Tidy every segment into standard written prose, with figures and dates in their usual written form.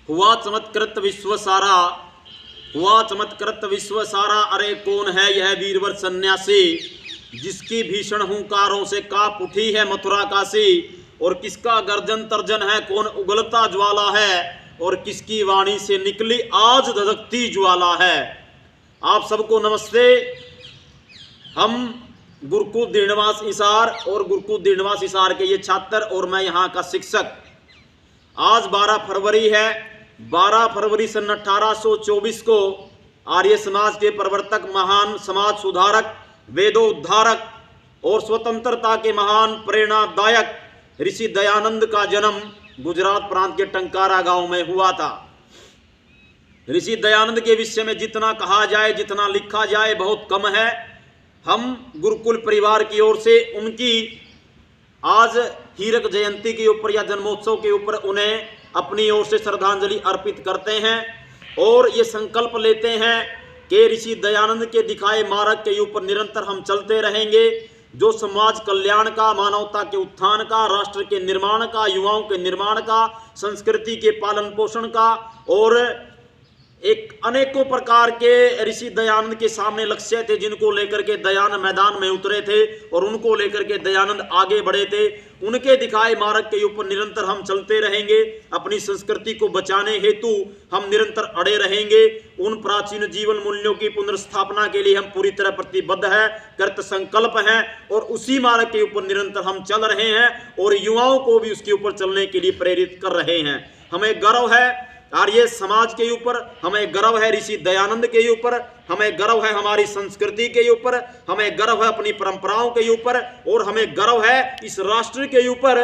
हुआ चमत्कृत विश्व सारा, हुआ चमत्कृत विश्व सारा। अरे कौन है यह वीरवर सन्यासी, जिसकी भीषण हुंकारों से कांप उठी है मथुरा काशी। और किसका गर्जन तर्जन है, कौन उगलता ज्वाला है, और किसकी वाणी से निकली आज धधकती ज्वाला है। आप सबको नमस्ते। हम गुरुकुल दीनवास हिसार और गुरुकुल दीनवास हिसार के ये छात्र और मैं यहाँ का शिक्षक। आज 12 फरवरी है। 12 फरवरी सन 1824 को आर्य समाज के प्रवर्तक, महान समाज सुधारक, वेदोद्धारक और स्वतंत्रता के महान प्रेरणादायक ऋषि दयानंद का जन्म गुजरात प्रांत के टंकारा गांव में हुआ था। ऋषि दयानंद के विषय में जितना कहा जाए, जितना लिखा जाए, बहुत कम है। हम गुरुकुल परिवार की ओर से उनकी आज हीरक जयंती के ऊपर या जन्मोत्सव के ऊपर उन्हें अपनी ओर से श्रद्धांजलि अर्पित करते हैं और ये संकल्प लेते हैं कि ऋषि दयानंद के दिखाए मार्ग के ऊपर निरंतर हम चलते रहेंगे, जो समाज कल्याण का, मानवता के उत्थान का, राष्ट्र के निर्माण का, युवाओं के निर्माण का, संस्कृति के पालन पोषण का और एक अनेकों प्रकार के ऋषि दयानंद के सामने लक्ष्य थे, जिनको लेकर के दयानंद मैदान में उतरे थे और उनको लेकर के दयानंद आगे बढ़े थे। उनके दिखाए मार्ग के ऊपर निरंतर हम चलते रहेंगे। अपनी संस्कृति को बचाने हेतु हम निरंतर अड़े रहेंगे। उन प्राचीन जीवन मूल्यों की पुनर्स्थापना के लिए हम पूरी तरह प्रतिबद्ध है, कृत संकल्प हैं और उसी मार्ग के ऊपर निरंतर हम चल रहे हैं और युवाओं को भी उसके ऊपर चलने के लिए प्रेरित कर रहे हैं। हमें गर्व है आर्य समाज के ऊपर, हमें गर्व है ऋषि दयानंद के ऊपर, हमें गर्व है हमारी संस्कृति के ऊपर, हमें गर्व है अपनी परंपराओं के ऊपर और हमें गर्व है इस राष्ट्र के ऊपर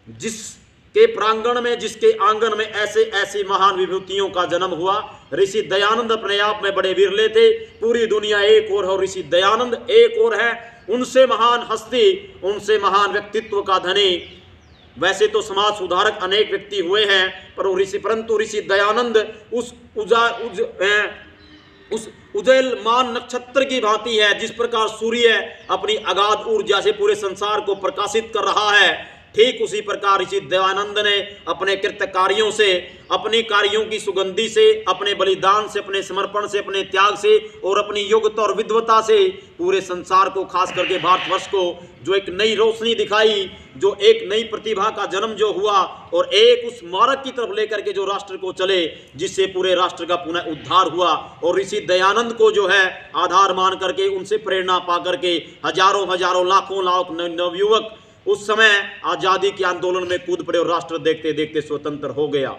जिसके प्रांगण में, जिसके आंगन में ऐसे ऐसी महान विभूतियों का जन्म हुआ। ऋषि दयानंद अपने आप में बड़े विरले थे। पूरी दुनिया एक और है और ऋषि दयानंद एक और है। उनसे महान हस्ती, उनसे महान व्यक्तित्व का धनी। वैसे तो समाज सुधारक अनेक व्यक्ति हुए हैं, परंतु ऋषि दयानंद उस उज्जवलमान नक्षत्र की भांति है। जिस प्रकार सूर्य अपनी अगाध ऊर्जा से पूरे संसार को प्रकाशित कर रहा है, ठीक उसी प्रकार ऋषि दयानंद ने अपने कृत कार्यों से, अपनी कार्यों की सुगंधि से, अपने बलिदान से, अपने समर्पण से, अपने त्याग से और अपनी योग्यता और विद्वता से पूरे संसार को, खास करके भारतवर्ष को, जो एक नई रोशनी दिखाई, जो एक नई प्रतिभा का जन्म जो हुआ और एक उस मार्ग की तरफ लेकर के जो राष्ट्र को चले, जिससे पूरे राष्ट्र का पुनः उद्धार हुआ। और ऋषि दयानंद को जो है आधार मान करके, उनसे प्रेरणा पा करके हजारों हजारों लाखों लाख नवयुवक उस समय आजादी के आंदोलन में कूद पड़े और राष्ट्र देखते देखते स्वतंत्र हो गया।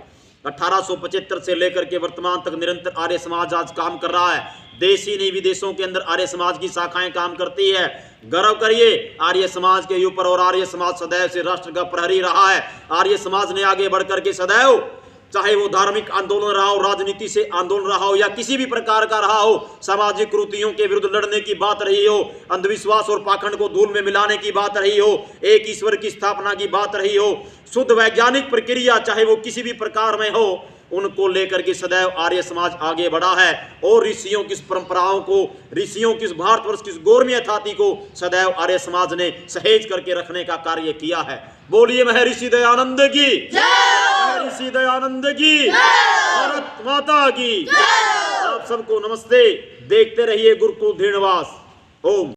1875 से लेकर के वर्तमान तक निरंतर आर्य समाज आज काम कर रहा है। देश ही नहीं, विदेशों के अंदर आर्य समाज की शाखाएं काम करती है। गर्व करिए आर्य समाज के ऊपर। और आर्य समाज सदैव से राष्ट्र का प्रहरी रहा है। आर्य समाज ने आगे बढ़कर के सदैव, चाहे वो धार्मिक आंदोलन रहा हो, राजनीति से आंदोलन रहा हो या किसी भी प्रकार का रहा हो, सामाजिक कुरीतियों के विरुद्ध लड़ने की बात रही हो, अंधविश्वास और पाखंड को धूल में मिलाने की बात रही हो, एक ईश्वर की स्थापना की बात रही हो, शुद्ध वैज्ञानिक प्रक्रिया चाहे वो किसी भी प्रकार में हो, उनको लेकर के सदैव आर्य समाज आगे बढ़ा है। और ऋषियों की परंपराओं को, ऋषियों की भारतवर्ष की गौरवीय ख्याति को सदैव आर्य समाज ने सहेज करके रखने का कार्य किया है। बोलिए महर्षि दयानंद की जय, महर्षि दयानंद की जय, भारत माता की जय। आप सबको नमस्ते। देखते रहिए गुरुकुल दीनवास। ओम।